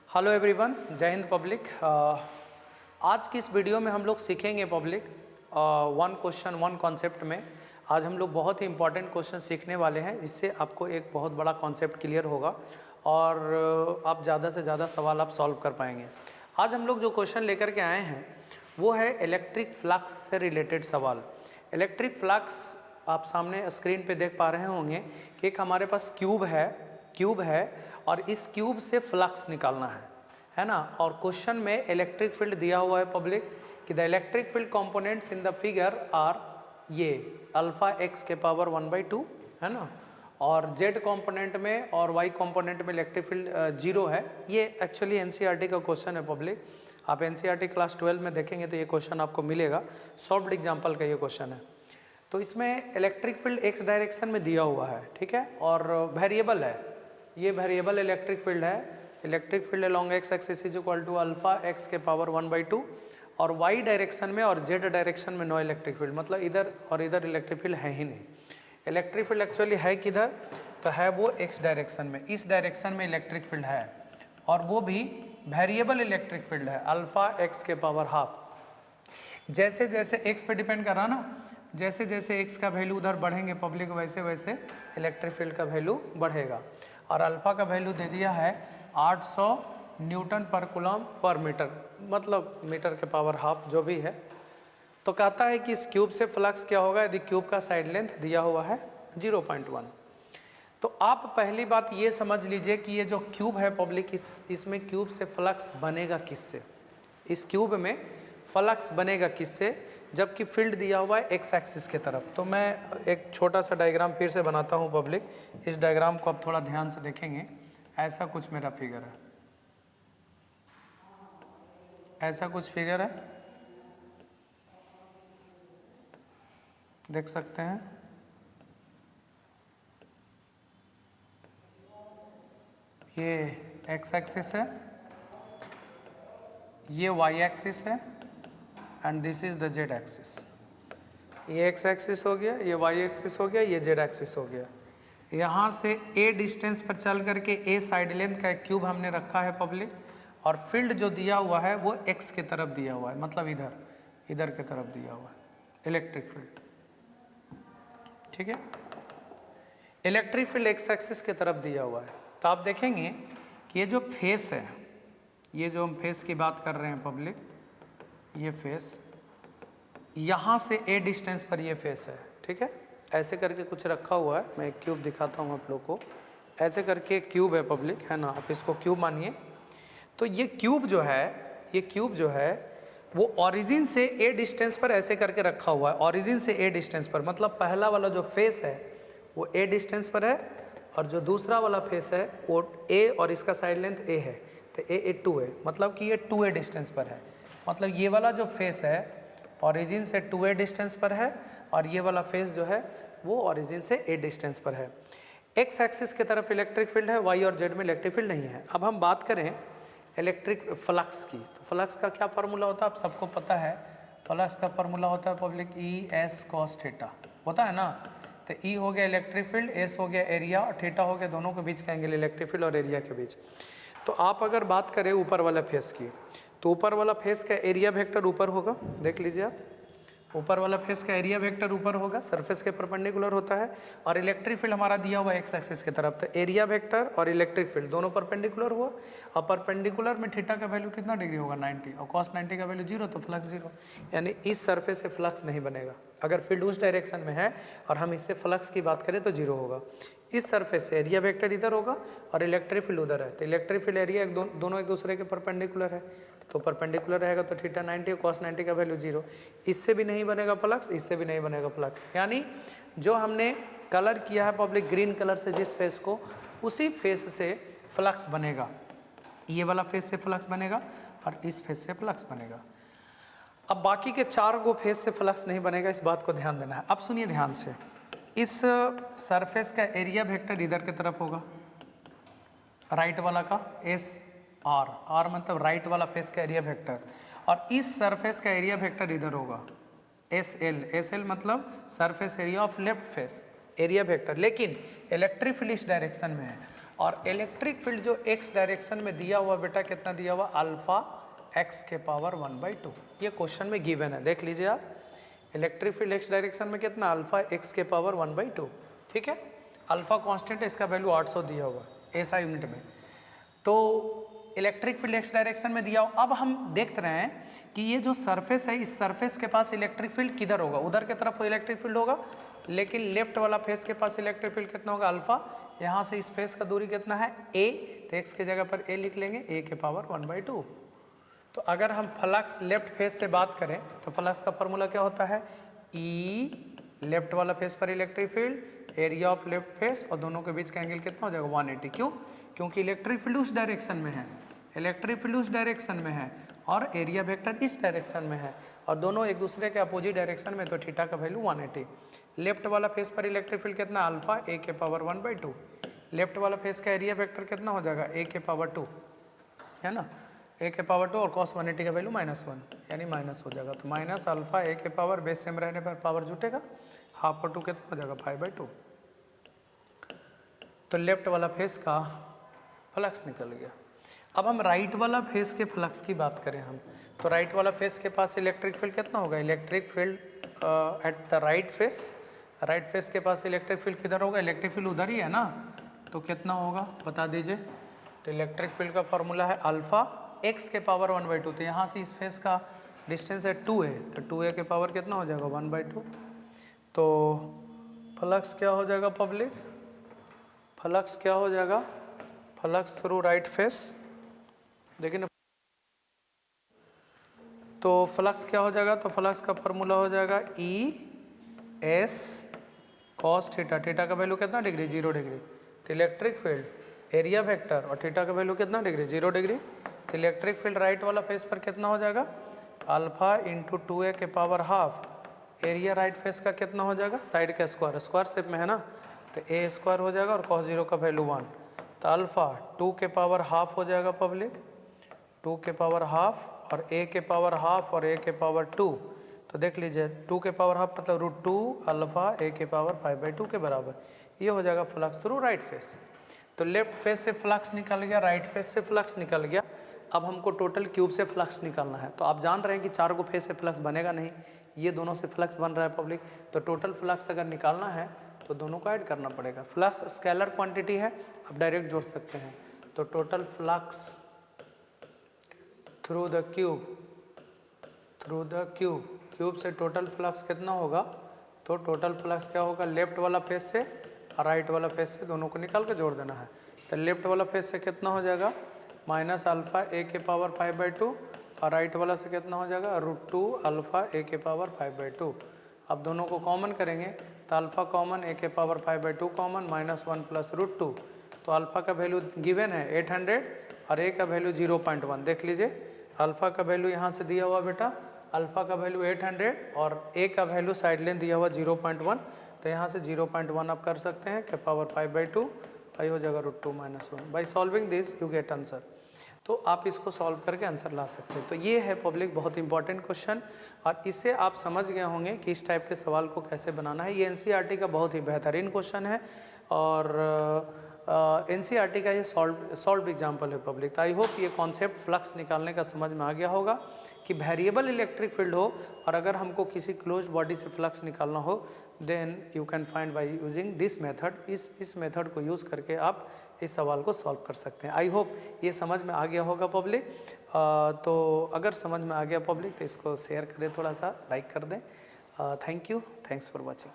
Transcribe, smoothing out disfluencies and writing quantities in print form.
Hello everyone, जय Hind public. आज की इस वीडियो में हम लोग सीखेंगे public one question one concept में। आज हम लोग बहुत ही इंपॉर्टेंट क्वेश्चन सीखने वाले हैं, इससे आपको एक बहुत बड़ा कॉन्सेप्ट क्लियर होगा और आप ज़्यादा से ज़्यादा सवाल आप सॉल्व कर पाएंगे। आज हम लोग जो क्वेश्चन लेकर के आए हैं वो है इलेक्ट्रिक फ्लक्स से रिलेटेड सवाल। इलेक्ट्रिक फ्लक्स आप सामने स्क्रीन पे देख पा रहे होंगे कि एक हमारे पास क्यूब है और इस क्यूब से फ्लक्स निकालना है ना। और क्वेश्चन में इलेक्ट्रिक फील्ड दिया हुआ है पब्लिक कि the electric field components in the figure are ये अल्फा एक्स के पावर 1/2 है ना, और जेड कंपोनेंट में और वाई कंपोनेंट में इलेक्ट्रिक फील्ड 0 है। ये एक्चुअली एनसीईआरटी का क्वेश्चन है पब्लिक। आप एनसीईआरटी क्लास 12 में देखेंगे तो ये क्वेश्चन आपको मिलेगा, सॉल्व्ड एग्जाम्पल का ये क्वेश्चन है। तो इसमें इलेक्ट्रिक फील्ड एक्स डायरेक्शन में दिया हुआ है, ठीक है, और वेरिएबल है, ये वेरिएबल इलेक्ट्रिक फील्ड है। Electric field along x axis is equal to alpha x के पावर 1/2 और वाई डायरेक्शन में और जेड डायरेक्शन में नो इलेक्ट्रिक फील्ड, मतलब इधर और इधर इलेक्ट्रिक फील्ड है ही नहीं। इलेक्ट्रिक फील्ड एक्चुअली है किधर, तो है वो एक्स डायरेक्शन में, इस डायरेक्शन में इलेक्ट्रिक फील्ड है और वो भी वेरिएबल इलेक्ट्रिक फील्ड है अल्फा एक्स के पावर हाफ। जैसे जैसे एक्स पे डिपेंड कर रहा ना, जैसे जैसे एक्स का वैल्यू उधर बढ़ेंगे पब्लिक, वैसे वैसे इलेक्ट्रिक फील्ड का वैल्यू बढ़ेगा। और अल्फा का वैल्यू दे दिया है 800 न्यूटन पर कूलम पर मीटर, मतलब मीटर के पावर हाफ जो भी है। तो कहता है कि इस क्यूब से फ्लक्स क्या होगा यदि क्यूब का साइड लेंथ दिया हुआ है 0.1। तो आप पहली बात ये समझ लीजिए कि ये जो क्यूब है पब्लिक, इसमें क्यूब से फ्लक्स बनेगा किससे, इस क्यूब में फ्लक्स बनेगा किससे, जबकि फील्ड दिया हुआ है एक्स एक्सिस के तरफ। तो मैं एक छोटा सा डायग्राम फिर से बनाता हूँ पब्लिक। इस डायग्राम को आप थोड़ा ध्यान से देखेंगे। ऐसा कुछ मेरा फिगर है, ऐसा कुछ फिगर है, देख सकते हैं। ये एक्स एक्सिस है, ये वाई एक्सिस है and this is the Z axis. ये एक्स एक्सिस हो गया, ये वाई एक्सिस हो गया, ये जेड एक्सिस हो गया। यहाँ से ए डिस्टेंस पर चल करके ए साइड लेंथ का एक क्यूब हमने रखा है पब्लिक, और फील्ड जो दिया हुआ है वो एक्स की तरफ दिया हुआ है, मतलब इधर की तरफ दिया हुआ है इलेक्ट्रिक फील्ड, ठीक है। इलेक्ट्रिक फील्ड एक्स एक्सिस की तरफ दिया हुआ है। तो आप देखेंगे कि ये जो फेस है, ये जो हम फेस की बात कर रहे हैं पब्लिक, ये फेस यहाँ से ए डिस्टेंस पर ये फेस है, ठीक है। ऐसे करके कुछ रखा हुआ है, मैं एक क्यूब दिखाता हूँ आप लोग को। ऐसे करके एक क्यूब है पब्लिक, है ना, आप इसको क्यूब मानिए। तो ये क्यूब जो है वो ओरिजिन से ए डिस्टेंस पर ऐसे करके रखा हुआ है, ओरिजिन से ए डिस्टेंस पर, मतलब पहला वाला जो फेस है वो ए डिस्टेंस पर है और जो दूसरा वाला फेस है वो ए और इसका साइड लेंथ ए है, तो ए 2 है, मतलब कि ये 2a डिस्टेंस पर है। मतलब ये वाला जो फेस है ओरिजिन से 2a डिस्टेंस पर है और ये वाला फेस जो है वो ओरिजिन से a डिस्टेंस पर है। एक्स एक्सिस की तरफ इलेक्ट्रिक फील्ड है, वाई और जेड में इलेक्ट्रिक फील्ड नहीं है। अब हम बात करें इलेक्ट्रिक फ्लक्स की, तो फ्लक्स का क्या फार्मूला होता है आप सबको पता है। फ्लक्स का फार्मूला होता है पब्लिक E/S cos थीटा, होता है ना। तो E हो गया इलेक्ट्रिक फील्ड, S हो गया एरिया और थीटा हो गया दोनों के बीच का एंगल, इलेक्ट्रिक फील्ड और एरिया के बीच। तो आप अगर बात करें ऊपर वाला फेस की, तो ऊपर वाला फेस का एरिया वेक्टर ऊपर होगा, देख लीजिए आप, ऊपर वाला फेस का एरिया वेक्टर ऊपर होगा, सरफेस के परपेंडिकुलर होता है। और इलेक्ट्रिक फील्ड हमारा दिया हुआ है एक्स एक्सिस की तरफ, तो एरिया वेक्टर और इलेक्ट्रिक फील्ड दोनों परपेंडिकुलर हुआ। और परपेंडिकुलर में थीटा का वैल्यू कितना डिग्री होगा 90, और cos 90 का वैल्यू 0, तो फ्लक्स 0, यानी इस सरफेस से फ्लक्स नहीं बनेगा। अगर फील्ड उस डायरेक्शन में है और हम इससे फ्लक्स की बात करें तो 0 होगा। इस सरफेस से एरिया वेक्टर इधर होगा और इलेक्ट्रिक फील्ड उधर है, तो इलेक्ट्रिक फील्ड एरिया दोनों एक दूसरे के परपेंडिकुलर है, तो परपेंडिकुलर रहेगा तो थीटा 90 और cos 90 का वैल्यू 0। इससे भी नहीं बनेगा फ्लक्स, इससे भी नहीं बनेगा फ्लक्स। यानी जो हमने कलर किया है पब्लिक ग्रीन कलर से जिस फेस को, उसी फेस से फ्लक्स बनेगा। ये वाला फेस से फ्लक्स बनेगा और इस फेस से फ्लक्स बनेगा। अब बाकी के 4 गो फेस से फ्लक्स नहीं बनेगा, इस बात को ध्यान देना है। अब सुनिए ध्यान से, इस सरफेस का एरिया वेक्टर इधर की तरफ होगा, राइट वाला का SR मतलब राइट वाला फेस का एरिया वेक्टर, और इस सरफेस का एरिया वेक्टर इधर होगा SL मतलब surface area of left face area vector. लेकिन इलेक्ट्रिक फील्ड इस डायरेक्शन में है और इलेक्ट्रिक फील्ड जो x डायरेक्शन में दिया हुआ बेटा कितना दिया हुआ, अल्फा x के पावर 1/2। ये क्वेश्चन में गिवन है, देख लीजिए आप। इलेक्ट्रिक फील्ड x डायरेक्शन में कितना, अल्फा x के पावर 1/2। ठीक है, अल्फा कांस्टेंट है, इसका वैल्यू 800 दिया हुआ ऐसा यूनिट में। तो इलेक्ट्रिक फील्ड x डायरेक्शन में दिया हो। अब हम देख रहे हैं कि ये जो सरफेस है, इस सरफेस के पास इलेक्ट्रिक फील्ड किधर होगा, उधर की तरफ इलेक्ट्रिक फील्ड होगा, लेकिन लेफ्ट वाला फेस के पास इलेक्ट्रिक फील्ड कितना होगा, अल्फा। यहाँ से इस फेस का दूरी कितना है, a, तो x की जगह पर a लिख लेंगे, a के पावर 1/2। तो अगर हम फ्लक्स लेफ्ट फेस से बात करें तो फ्लक्स का फॉर्मूला क्या होता है, E लेफ्ट वाला फेस पर electric field, area of left face, और दोनों के बीच का एंगल कितना हो जाएगा, 180। क्यों, क्योंकि इलेक्ट्रिक फील्ड उस डायरेक्शन में है, इलेक्ट्रिक फील्ड उस डायरेक्शन में है और एरिया वेक्टर इस डायरेक्शन में है, और दोनों एक दूसरे के अपोजिट डायरेक्शन में, तो थीटा का वैल्यू 180। लेफ्ट वाला फेस पर इलेक्ट्रिक फील्ड कितना, अल्फा, a के पावर 1/2। लेफ्ट वाला फेस का एरिया वेक्टर कितना हो जाएगा, a के पावर 2, है ना, a के पावर 2, और cos 180 का वैल्यू -1, यानी माइनस हो जाएगा। तो माइनस अल्फा a के पावर, बेस सेम रहने पर पावर जुटेगा, हाफ और 2 कितना हो जाएगा, 5/2। तो लेफ्ट वाला फेस का फ्लक्स निकल गया। अब हम राइट वाला फेस के फ्लक्स की बात करें हम, तो राइट वाला फेस के पास इलेक्ट्रिक फील्ड कितना होगा, electric field at the right face, right face के पास इलेक्ट्रिक फील्ड किधर होगा, इलेक्ट्रिक फील्ड उधर ही है ना, तो कितना होगा बता दीजिए। तो इलेक्ट्रिक फील्ड का फॉर्मूला है अल्फा x के पावर 1/2। तो यहाँ से इस फेस का डिस्टेंस है 2a, तो 2a के पावर कितना हो जाएगा, 1/2। तो फ्लक्स क्या हो जाएगा पब्लिक, फ्लक्स क्या हो जाएगा, फ्लक्स थ्रू राइट फेस, देखिए ना, तो फ्लक्स क्या हो जाएगा, तो फ्लक्स का फॉर्मूला हो जाएगा E/S cos थीटा, थीटा का वैल्यू कितना डिग्री, 0 डिग्री। तो इलेक्ट्रिक फील्ड एरिया वेक्टर और थीटा का वैल्यू कितना डिग्री, 0 डिग्री। तो इलेक्ट्रिक फील्ड राइट वाला फेस पर कितना हो जाएगा, अल्फा इंटू 2a के power half, area right face का कितना हो जाएगा, साइड का स्क्वायर, स्क्वायर शेप में है ना, तो a स्क्वायर हो जाएगा और cos 0 का वैल्यू 1। तो अल्फा 2 के पावर हाफ हो जाएगा पब्लिक, 2 के पावर हाफ और a के पावर हाफ और a के पावर 2। तो देख लीजिए 2 के पावर हाफ मतलब √2 अल्फा a के पावर 5/2 के बराबर। ये हो जाएगा फ्लक्स थ्रू राइट फेस। तो लेफ्ट फेस से फ्लक्स निकल गया, राइट फेस से फ्लक्स निकल गया। अब हमको टोटल क्यूब से फ्लक्स निकालना है। तो आप जान रहे हैं कि 4 को फेस से फ्लक्स बनेगा नहीं, ये दोनों से फ्लक्स बन रहा है पब्लिक। तो टोटल फ्लक्स अगर निकालना है तो दोनों को ऐड करना पड़ेगा। फ्लक्स स्केलर क्वांटिटी है, आप डायरेक्ट जोड़ सकते हैं। तो total flux through the cube, cube से टोटल फ्लक्स कितना होगा, तो टोटल फ्लक्स क्या होगा, लेफ्ट वाला फेस से और राइट वाला फेस से दोनों को निकाल के जोड़ देना है। तो लेफ्ट वाला फेस से कितना हो जाएगा, माइनस अल्फा a के पावर 5/2 और राइट वाला से कितना हो जाएगा, √2 अल्फा a के पावर 5/2। अब दोनों को कॉमन करेंगे तो अल्फा कॉमन, a के पावर 5/2 कॉमन, -1 प्लस √2। तो अल्फा का वैल्यू गिवन है 800 और a का वैल्यू 0.1। देख लीजिए अल्फा का वैल्यू यहाँ से दिया हुआ बेटा, अल्फा का वैल्यू 800 और a का वैल्यू साइड लेन दिया हुआ 0.1। तो यहाँ से 0.1 आप कर सकते हैं, के पावर 5/2 और ये हो जाएगा √2 - 1। By solving this you get answer. तो आप इसको सॉल्व करके आंसर ला सकते हैं। तो ये है पब्लिक बहुत इंपॉर्टेंट क्वेश्चन, और इससे आप समझ गए होंगे कि इस टाइप के सवाल को कैसे बनाना है। ये एनसीईआरटी का बहुत ही बेहतरीन क्वेश्चन है और एनसीईआरटी का ये सॉल्व एग्जाम्पल है पब्लिक। तो आई होप ये कॉन्सेप्ट फ्लक्स निकालने का समझ में आ गया होगा कि वेरिएबल इलेक्ट्रिक फील्ड हो और अगर हमको किसी क्लोज बॉडी से फ्लक्स निकालना हो, then you can find by using this method. इस मेथड को यूज़ करके आप इस सवाल को सॉल्व कर सकते हैं। आई होप ये समझ में आ गया होगा पब्लिक। तो अगर समझ में आ गया पब्लिक तो इसको शेयर करें, थोड़ा सा लाइक कर दें। Thank you, thanks for watching.